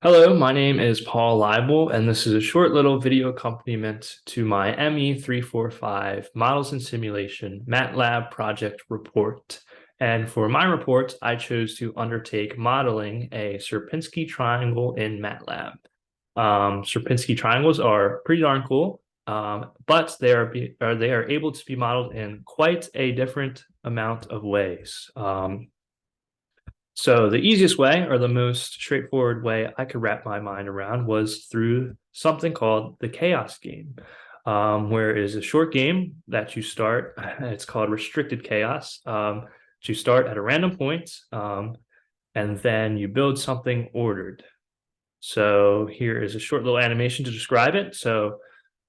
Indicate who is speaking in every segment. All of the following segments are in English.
Speaker 1: Hello, my name is Paul Leible, and this is a short little video accompaniment to my ME345 Models and Simulation MATLAB project report. And for my report, I chose to undertake modeling a Sierpinski triangle in MATLAB. Sierpinski triangles are pretty darn cool, but they are able to be modeled in quite a different amount of ways. So the easiest way, or the most straightforward way I could wrap my mind around, was through something called the chaos game, where it is a short game that you start. It's called restricted chaos. You start at a random point, and then you build something ordered. So here is a short little animation to describe it. So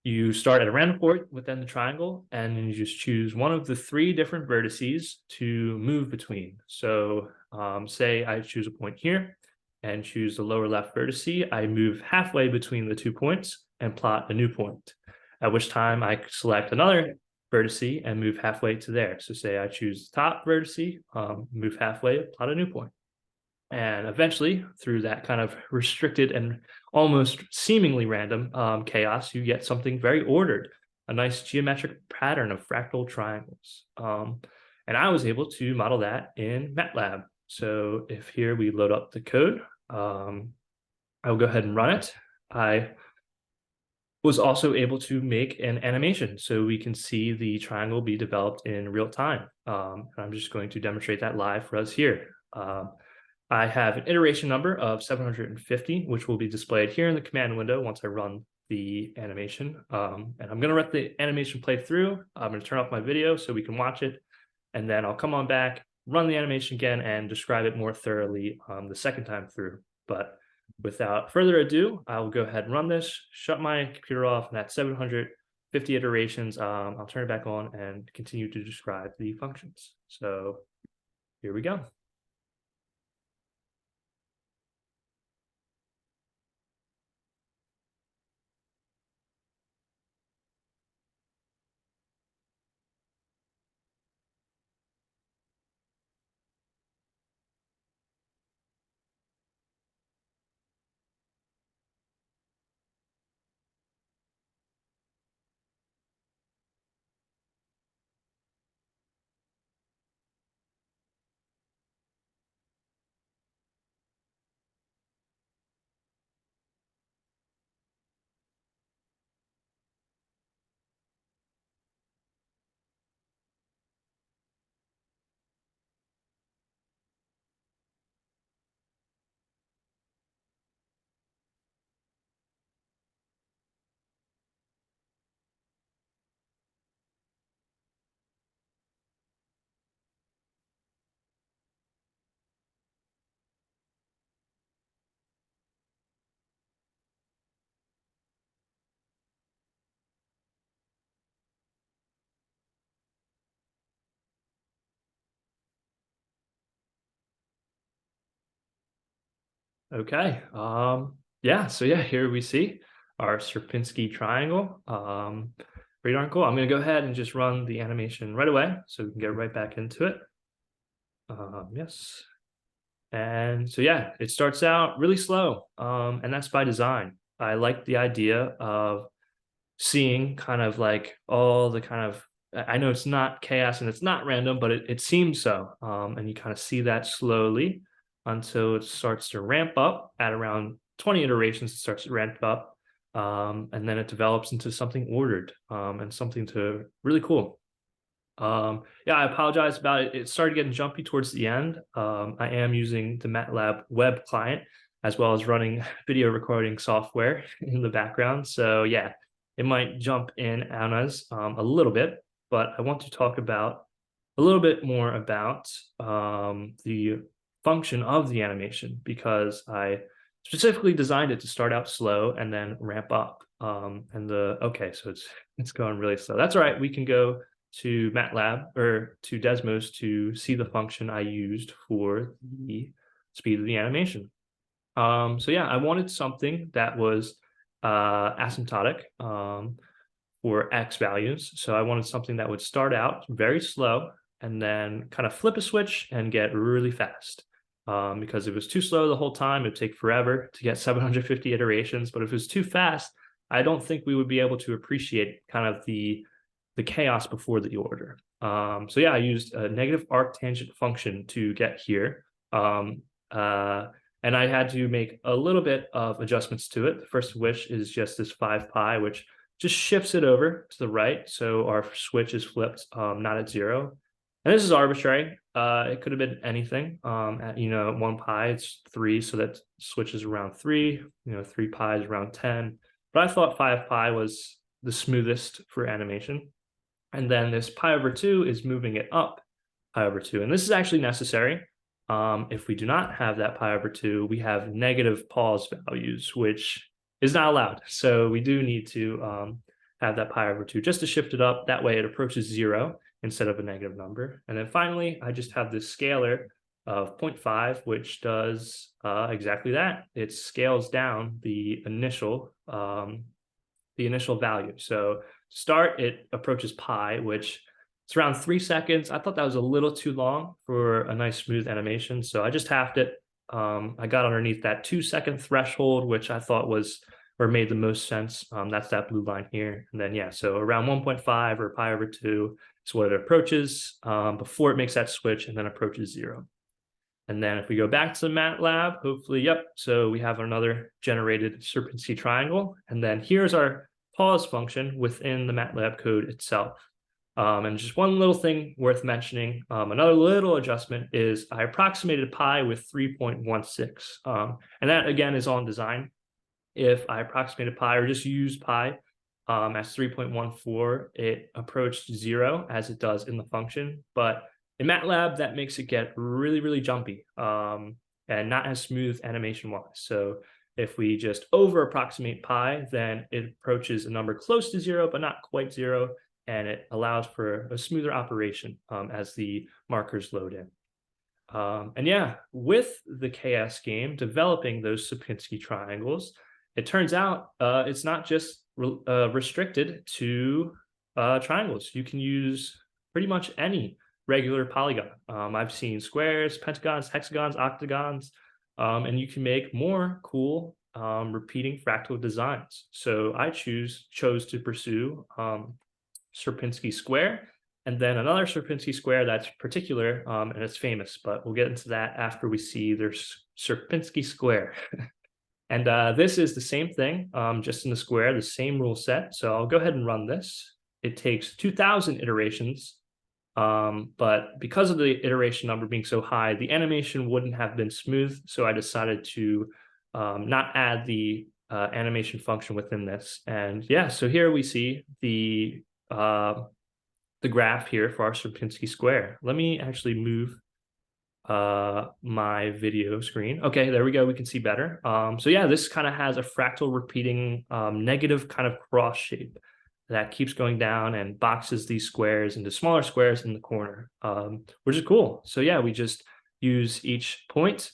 Speaker 1: you start at a random point within the triangle, and you just choose one of the three different vertices to move between. So say I choose a point here and choose the lower left vertice. I move halfway between the 2 points and plot a new point, at which time I select another vertice and move halfway to there. So say I choose the top vertice, move halfway, plot a new point. And eventually, through that kind of restricted and almost seemingly random chaos, you get something very ordered, a nice geometric pattern of fractal triangles. And I was able to model that in MATLAB. So if here we load up the code, I will go ahead and run it. I was also able to make an animation so we can see the triangle be developed in real time. And I'm just going to demonstrate that live for us here. I have an iteration number of 750, which will be displayed here in the command window once I run the animation. And I'm going to let the animation play through. I'm going to turn off my video so we can watch it. And then I'll come on back, run the animation again, and describe it more thoroughly the second time through. But without further ado, I will go ahead and run this, shut my computer off, and at 750 iterations, I'll turn it back on and continue to describe the functions. So here we go. Okay. Yeah, here we see our Sierpinski triangle. Pretty darn cool. I'm gonna go ahead and just run the animation right away so we can get right back into it. Yes. And so yeah, it starts out really slow. And that's by design. I like the idea of seeing kind of like all the kind of I know it's not chaos and it's not random, but it seems so. And you kind of see that slowly until it starts to ramp up at around 20 iterations. It starts to ramp up, and then it develops into something ordered and something to really cool. Yeah, I apologize about it. It started getting jumpy towards the end. I am using the MATLAB web client as well as running video recording software in the background. So yeah, it might jump in on us a little bit, but I want to talk about a little bit more about the function of the animation because I specifically designed it to start out slow and then ramp up. Okay, so it's going really slow. That's all right. We can go to MATLAB or to Desmos to see the function I used for the speed of the animation. So yeah, I wanted something that was asymptotic for X values. So I wanted something that would start out very slow and then kind of flip a switch and get really fast. because if it was too slow the whole time, it'd take forever to get 750 iterations. But if it was too fast, I don't think we would be able to appreciate kind of the chaos before the order. So yeah, I used a negative arctangent function to get here. And I had to make a little bit of adjustments to it. The first of which is just this 5 pi, which just shifts it over to the right. So our switch is flipped, not at 0. And this is arbitrary. It could have been anything. At 1 pi, it's 3, so that switches around 3. 3 pi is around 10. But I thought 5 pi was the smoothest for animation. And then this pi over 2 is moving it up pi over 2. And this is actually necessary. If we do not have that pi over 2, we have negative pause values, which is not allowed. So we do need to have that pi over 2 just to shift it up. That way it approaches 0 instead of a negative number. And then finally, I just have this scalar of 0.5, which does exactly that. It scales down the initial value. So start, it approaches pi, which it's around 3 seconds. I thought that was a little too long for a nice smooth animation, so I just halved it. I got underneath that 2-second threshold, which I thought was or made the most sense. That's that blue line here. And then, yeah, so around 1.5 or pi over 2 is what it approaches before it makes that switch and then approaches 0. And then if we go back to the MATLAB, hopefully, yep, so we have another generated Sierpinski triangle. And then here's our pause function within the MATLAB code itself. And just one little thing worth mentioning, another little adjustment is I approximated pi with 3.16. And that, again, is on design. If I approximated pi or just used pi as 3.14, it approached 0 as it does in the function. But in MATLAB, that makes it get really, really jumpy and not as smooth animation-wise. So if we just over approximate pi, then it approaches a number close to 0, but not quite 0. And it allows for a smoother operation as the markers load in. And yeah, with the KS game, developing those Sierpinski triangles, it turns out it's not just restricted to triangles. You can use pretty much any regular polygon. I've seen squares, pentagons, hexagons, octagons, and you can make more cool repeating fractal designs. So I chose to pursue Sierpinski square, and then another Sierpinski square that's particular and it's famous, but we'll get into that after we see their Sierpinski square. And this is the same thing, just in the square, the same rule set. So I'll go ahead and run this. It takes 2,000 iterations, but because of the iteration number being so high, the animation wouldn't have been smooth. So I decided to not add the animation function within this. And yeah, so here we see the graph here for our Sierpinski square. Let me actually move my video screen. Okay, there we go. We can see better. So yeah, this kind of has a fractal repeating negative kind of cross shape that keeps going down and boxes these squares into smaller squares in the corner, which is cool. So yeah, we just use each point,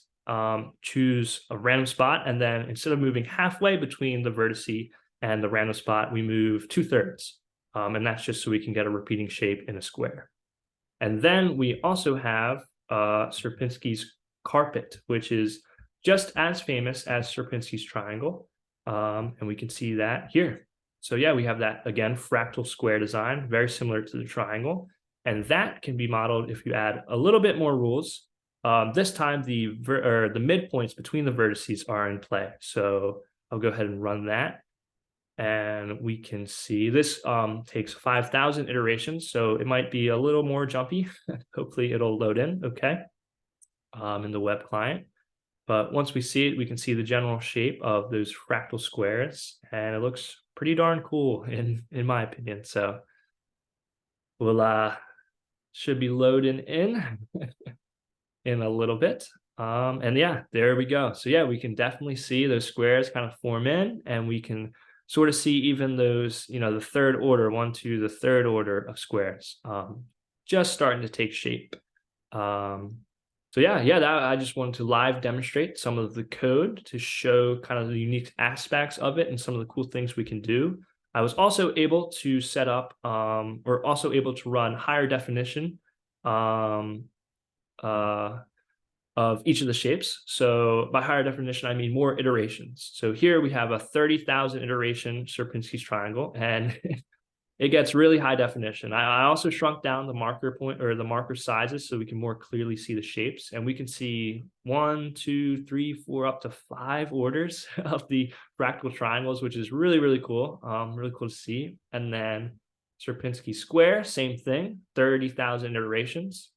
Speaker 1: choose a random spot, and then instead of moving halfway between the vertice and the random spot, we move 2/3. And that's just so we can get a repeating shape in a square. And then we also have Sierpinski's carpet, which is just as famous as Sierpinski's triangle. And we can see that here. So yeah, we have that, again, fractal square design, very similar to the triangle. And that can be modeled if you add a little bit more rules. This time, the midpoints between the vertices are in play. So I'll go ahead and run that. And we can see this takes 5,000 iterations, so it might be a little more jumpy. Hopefully it'll load in okay in the web client. But once we see it, we can see the general shape of those fractal squares, and it looks pretty darn cool in my opinion. So we'll should be loading in in a little bit. And yeah, there we go. So yeah, we can definitely see those squares kind of form in, and we can sort of see even those, the third order, 1, 2, the third order of squares, just starting to take shape. So yeah, that I just wanted to live demonstrate some of the code to show kind of the unique aspects of it and some of the cool things we can do. I was also able to set up, or also able to run higher definition of each of the shapes. So by higher definition, I mean more iterations. So here we have a 30,000 iteration Sierpinski's triangle, and it gets really high definition. I also shrunk down the marker point or the marker sizes so we can more clearly see the shapes, and we can see 1, 2, 3, 4, up to 5 orders of the fractal triangles, which is really, really cool. Really cool to see. And then Sierpinski square, same thing, 30,000 iterations.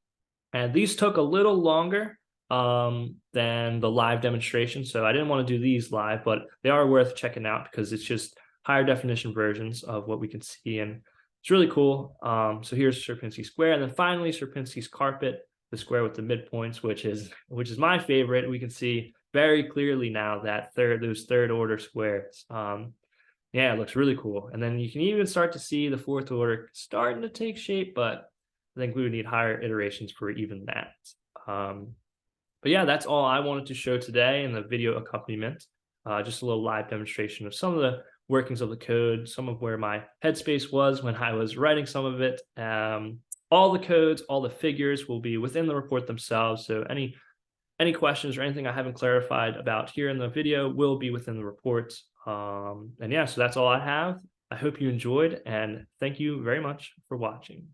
Speaker 1: And these took a little longer than the live demonstration. So I didn't want to do these live, but they are worth checking out because it's just higher definition versions of what we can see, and it's really cool. So here's Sierpinski square, and then finally Sierpinski's carpet, the square with the midpoints, which is my favorite. We can see very clearly now that those third order squares. Yeah, it looks really cool. And then you can even start to see the fourth order starting to take shape, but I think we would need higher iterations for even that. But yeah, that's all I wanted to show today in the video accompaniment. Just a little live demonstration of some of the workings of the code, some of where my headspace was when I was writing some of it. All the codes, all the figures will be within the report themselves. So any questions or anything I haven't clarified about here in the video will be within the report. And yeah, so that's all I have. I hope you enjoyed, and thank you very much for watching.